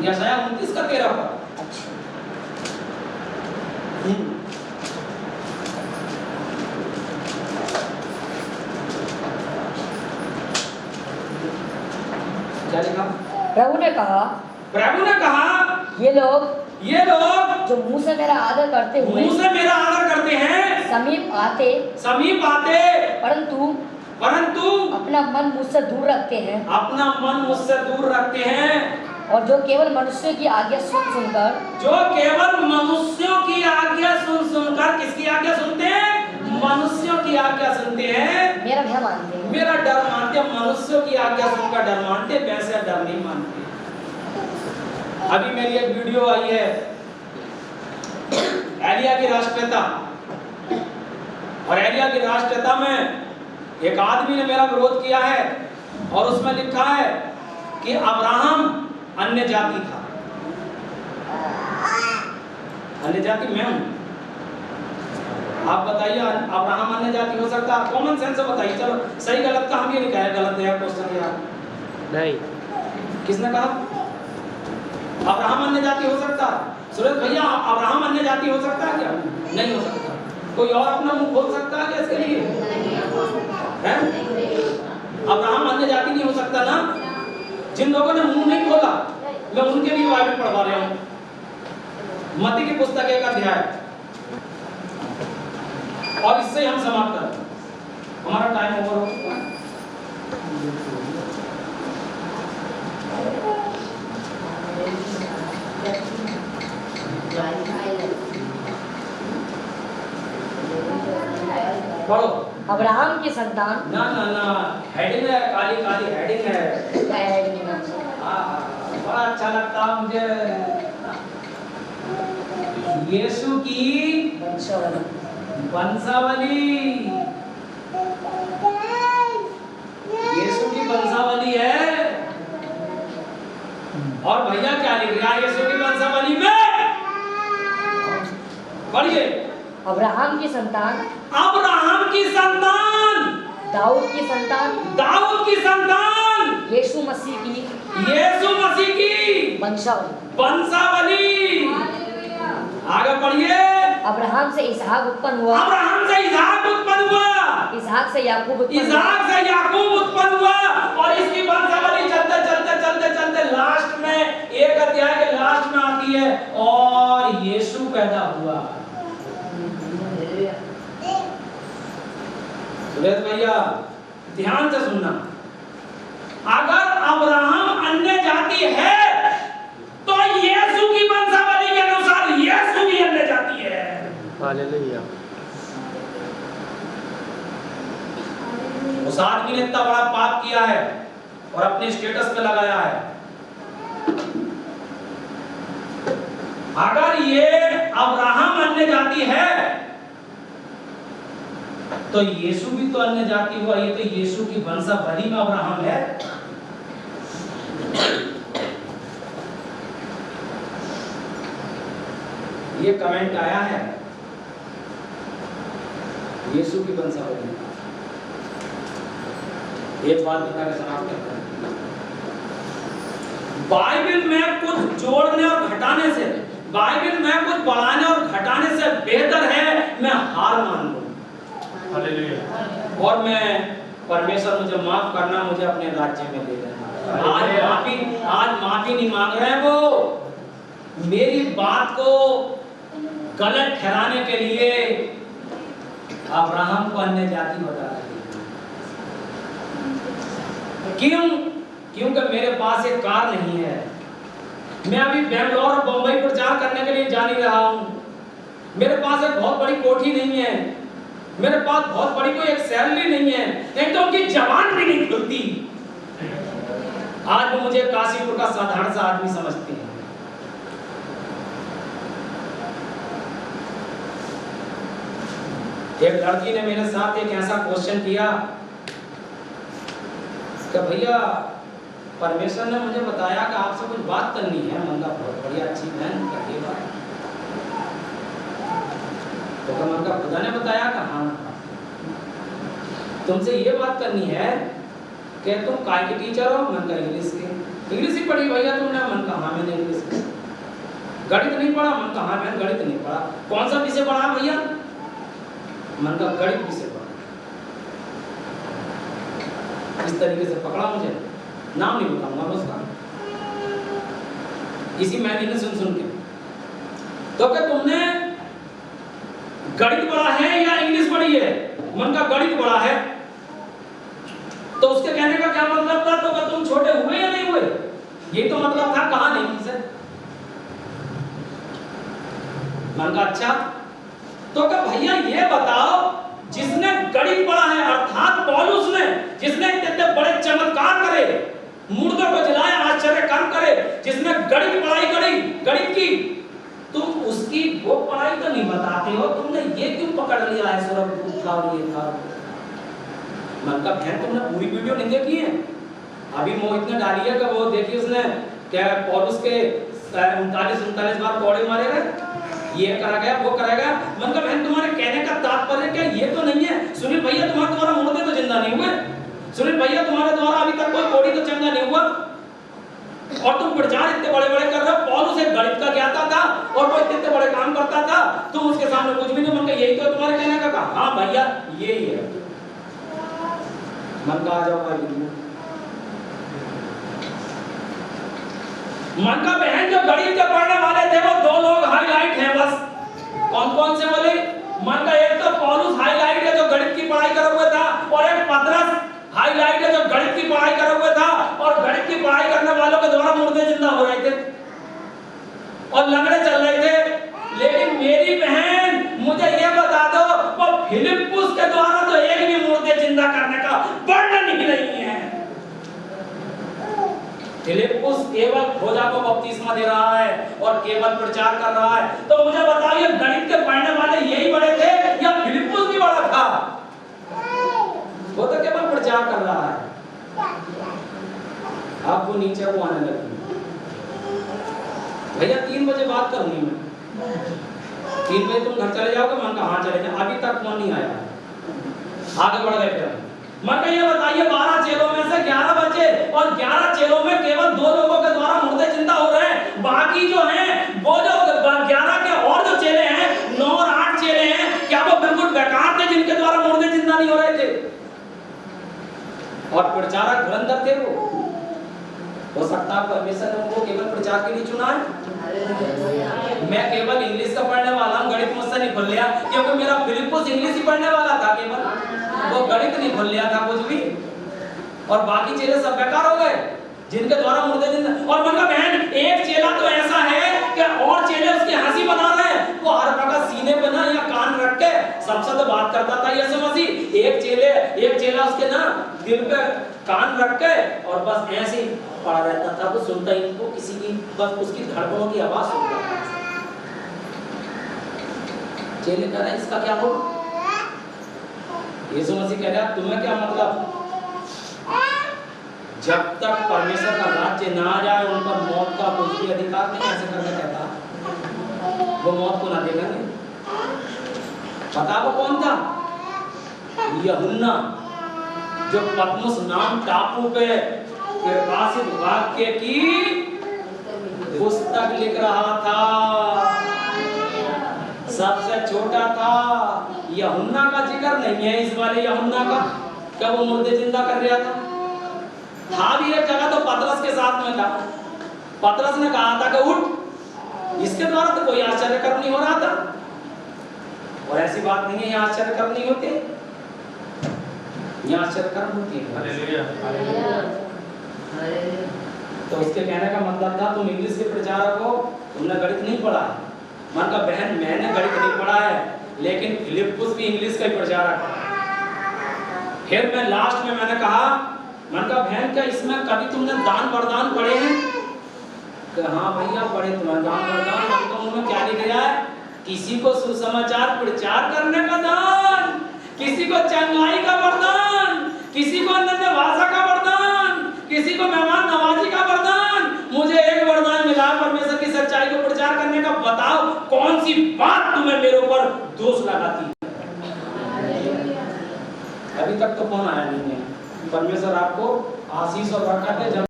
यशाया 29 का 13 पद। अच्छा क्या लिखा? प्रभु ने कहा ये लोग जो मुंह से मेरा आदर करते हैं समीप आते परंतु अपना मन मुझसे दूर रखते हैं और जो केवल मनुष्यों की आज्ञा सुनकर किसकी आज्ञा सुनते हैं? मनुष्यों की आज्ञा सुनते हैं, मेरा भय मानते हैं, मेरा डर मानते हैं। मनुष्यों की आज्ञा सुनकर डर मानते, वैसे डर नहीं मानते। अभी मेरी एक वीडियो आई है एलिया की राष्ट्रपिता, और एलिया की राष्ट्रपिता में एक आदमी ने मेरा विरोध किया है और उसमें लिखा है कि अब्राहम अन्य जाति था। अन्य जाति मैं हूं। आप बताइए अब्राहम अन्य जाति हो सकता है? कॉमन सेंस से बताइए। चलो सही गलत का हम ये नहीं कहे, गलत है क्वेश्चन यार नहीं। किसने कहा अब्राहम अन्य जाति हो सकता है? सुरेश भैया अब्राहम अन्य जाति हो सकता है क्या? नहीं हो सकता। कोई और अपना मुंह खोल सकता है क्या इसके लिए? हैं? अब्राहम अन्य जाति नहीं हो सकता ना। जिन लोगों ने मुंह नहीं खोला मैं उनके लिए बाइबल पढ़वा रहा हूं। मत्ती की पुस्तक 1 अध्याय, और इससे हम समाप्त करें, हमारा टाइम ओवर हो चुका है। पढ़ो। अब्राहम की संतान ना ना ना हेडिंग है, काली काली हेडिंग है। बड़ा अच्छा लगता मुझे। यीशु की वंशावली, यीशु की वंशावली है। और भैया क्या लिख रहा है यीशु की वंशावली में? पढ़िए। अब्राहम की संतान दाऊद की संतान यीशु मसीह की वंशावली। आगे पढ़िए। अब्राहम से इसहाक उत्पन्न हुआ, इसहाक से याकूब उत्पन्न हुआ, और इसकी वंशावली चलते लास्ट में 1 अध्याय के लास्ट में आती है और यीशु पैदा हुआ। सुरेश भैया ध्यान से सुनना, अगर अब्राहम अन्य जाति है तो यीशु की वंशावली के अनुसार यीशु भी अन्य जाति है। हालेलुया। उस आदमी ने इतना बड़ा पाप किया है और अपने स्टेटस पे लगाया है। अगर ये अब्राहम अन्य जाति है तो यीशु भी तो अन्य जाति हुआ। ये तो यीशु की वंशावली में अब्राहम है। ये कमेंट आया है यीशु की वंशावली। एक बात बता के समाप्त करते हैं। बाइबल में कुछ जोड़ने और घटाने से, बाइबल में कुछ बढ़ाने और घटाने से बेहतर है मैं हार मान लूं। हालेलुया। और मैं परमेश्वर मुझे माफ करना, मुझे अपने राज्य में ले लेना। आज माफी नहीं मांग रहे हैं वो, मेरी बात को गलत ठहराने के लिए अब्राहम को अन्य जाति बता रहे हैं। क्यों? क्योंकि मेरे पास एक कार नहीं है। मैं अभी बेंगलोर और बंबई प्रचार करने के लिए जा नहीं रहा हूं। मेरे पास एक बहुत बड़ी कोठी नहीं है, मेरे पास बहुत बड़ी कोई एक सैलरी नहीं है, नहीं तो उनकी जबान भी नहीं खुलती। आज वो मुझे काशीपुर का साधारण सा आदमी समझते हैं। एक लड़की ने मेरे साथ एक ऐसा क्वेश्चन किया कि भैया परमेश्वर ने मुझे बताया कि आपसे कुछ बात करनी है। मन का बहुत बढ़िया अच्छी बहन करिए बात। तो मन का खुदा ने बताया कि हाँ तुमसे ये बात करनी है कि तुम काय के टीचर हो। मन का इंग्लिश के, इंग्लिश ही पढ़ी भैया तुमने। मन का हाँ मैंने इंग्लिश गणित नहीं पढ़ा? मन कहा हाँ बहन गणित नहीं पढ़ा। कौन सा विषय पढ़ा भैया? मन का गणित विषय पढ़ा। इस तरीके से पकड़ा मुझे, नाम नहीं बताऊंगा मैं उसका, इसी महीने सुन के। तो क्या तुमने गणित पढ़ा है या इंग्लिश पढ़ी है? मन का गणित पढ़ा है। तो उसके कहने का क्या मतलब था? तो क्या तुम छोटे हुए या नहीं हुए? ये तो मतलब था, कहा नहीं से। मन का अच्छा। तो क्या भैया ये बताओ, जिसने गणित पढ़ा है अर्थात पौलुस ने, जिसने इतने बड़े चमत्कार करे, मुर्दों को जलाया, आश्चर्य काम करे, जिसने गणित पढ़ाई करी, गणित की, तुम उसकी वो पढ़ाई तो नहीं बताते हो। तुमने ये क्यों पकड़ लिया है सूरज था और ये था? मन का बहन तुमने पूरी वीडियो नहीं देखी है? अभी मोहित ने डाली है कि वो देखी उसने क्या पौलुस के 39 बार कौड़े मारे गए, ये करा गया वो करा गया। मन का बहन तुम्हारे कहने का तात्पर्य क्या ये तो नहीं है सुनील भैया तुम्हारे द्वारा मुर्दे तो जिंदा नहीं हुए, सुनील भैया तुम्हारे द्वारा अभी तक कोई कोड़ी तो चंगा नहीं हुआ, और तुम प्रचार इतने बड़े बड़े कर रहे हो। पौलुस एक गणित का ज्ञाता था और वो इतने बड़े काम करता था, तुम उसके सामने कुछ भी नहीं। मन का यही तो तुम्हारे कहने का कहा? हाँ भैया यही है। मन का आ जाओ भाई। मन का बहन जो गणित के पढ़ने वाले थे वो दो लोग हाईलाइट हैं बस। कौन कौन से बोले? मन का एक तो पौलुस हाईलाइट है जो गणित की पढ़ाई कर हुआ था, और एक पतरस हाईलाइट है जो गणित की पढ़ाई कर हुआ था, और गणित की पढ़ाई करने वालों के द्वारा मुर्दे जिंदा हो रहे थे और लंगड़े चल रहे थे। लेकिन मेरी बहन मुझे ये बता दो, वो फिलिप्पुस के द्वारा तो एक भी मुर्दे जिंदा करने का वर्णन ही नहीं है। फिलिप्पुस केवल खोजा को बपतिस्मा दे रहा है और केवल प्रचार कर रहा है। तो मुझे बताइए गणित के पढ़ने वाले यही बड़े थे या फिलिप्पुस भी बड़ा था? वो तो केवल प्रचार कर रहा है। अब वो नीचे वो आने लगी। भैया 3 बजे बात करूंगी मैं। 3 बजे तुम घर चले जाओगे? मन कहा चले जाओ, अभी तक फोन नहीं आया, आगे बढ़ गए। मन ये बताइए 12 चेलों में से 11 बचे और 11 चेलों में केवल 2 लोगों के द्वारा मुर्दे जिंदा हो रहे हैं। बाकी जो हैं वो जो 11 के और जो चेले हैं 9 और 8 चेले हैं, क्या वो बिल्कुल बेकार थे जिनके द्वारा मुर्दे जिंदा नहीं हो रहे थे? और प्रचारक धुरंधर थे वो। हो सकता है परमेश्वर ने उनको केवल प्रचार के लिए चुना है। मैं केवल इंग्लिश का पढ़ने वाला हूं, गणित मुझसे नहीं भूल लिया, क्योंकि मेरा फिलिप्पुस इंग्लिश ही पढ़ने वाला था केवल, वो गणित नहीं भूल लिया था कुछ भी। और बाकी चेले सब बेकार हो गए जिनके द्वारा मुर्दे जिंदा। और मन का बहन एक चेला तो ऐसा है कि और चेले उसकी हंसी बना रहे हैं। वो हर वक्त सीने पे ना या कान रख के सबसे तो बात करता था यीशु मसीह। एक चेला उसके ना दिल पे कान रख के और बस ऐसे ही पड़ा रहता था। वो सुनता ही उनको किसी की बस उसकी धड़कनों की आवाज सुनता था। चेले कह रहे हैं इसका क्या होगा? यीशु मसीह कह रहा है तुम्हें क्या मतलब? जब तक परमेश्वर का राज्य ना आ जाए उन पर मौत का कोई भी अधिकार नहीं। ऐसे करके कहता वो मौत को ना देखेंगे। पता वो कौन था? यूहन्ना, जो पतमुस नाम टापू पे प्रकाशित वाक्य की पुस्तक लिख रहा था, सबसे छोटा था। यूहन्ना का जिक्र नहीं है इस वाले यूहन्ना का, क्या वो मुर्दे जिंदा कर रहा था? भी एक जगह तो पतरस के साथ में था। पतरस ने कहा था कि उठ, इसके द्वारा तो कोई आश्चर्य कर्म नहीं हो रहा था। और ऐसी बात नहीं है यहाँ आश्चर्य कर्म नहीं होते, यहाँ आश्चर्य कर्म होती है। तो उसके कहने का मतलब था तुम इंग्लिश के प्रचारक हो, तुमने गणित नहीं पढ़ा है। मन का बहन मैंने गणित नहीं पढ़ा है, लेकिन फिलिप्पुस भी इंग्लिश का ही प्रचारक है। फिर मैं लास्ट में मैंने कहा मन का बहन क्या इसमें कभी तुमने दान वरदान पढ़े हैं? कि हाँ भैया पढ़े तुम्हारे दान वरदान। मन तो उन्होंने क्या लिख गया है? किसी को सुसमाचार प्रचार करने का दान, किसी को चंगाई का वरदान, किसी को अन्य भाषा का वरदान, किसी को मेहमान नवाजी का वरदान। मुझे एक वरदान मिला परमेश्वर की सच्चाई को प्रचार करने का। बताओ कौन सी बात तुम्हें मेरे ऊपर दोष लगाती? अभी तक तो फोन आया नहीं है। परमेश्वर आपको आशीष और बरकत दे।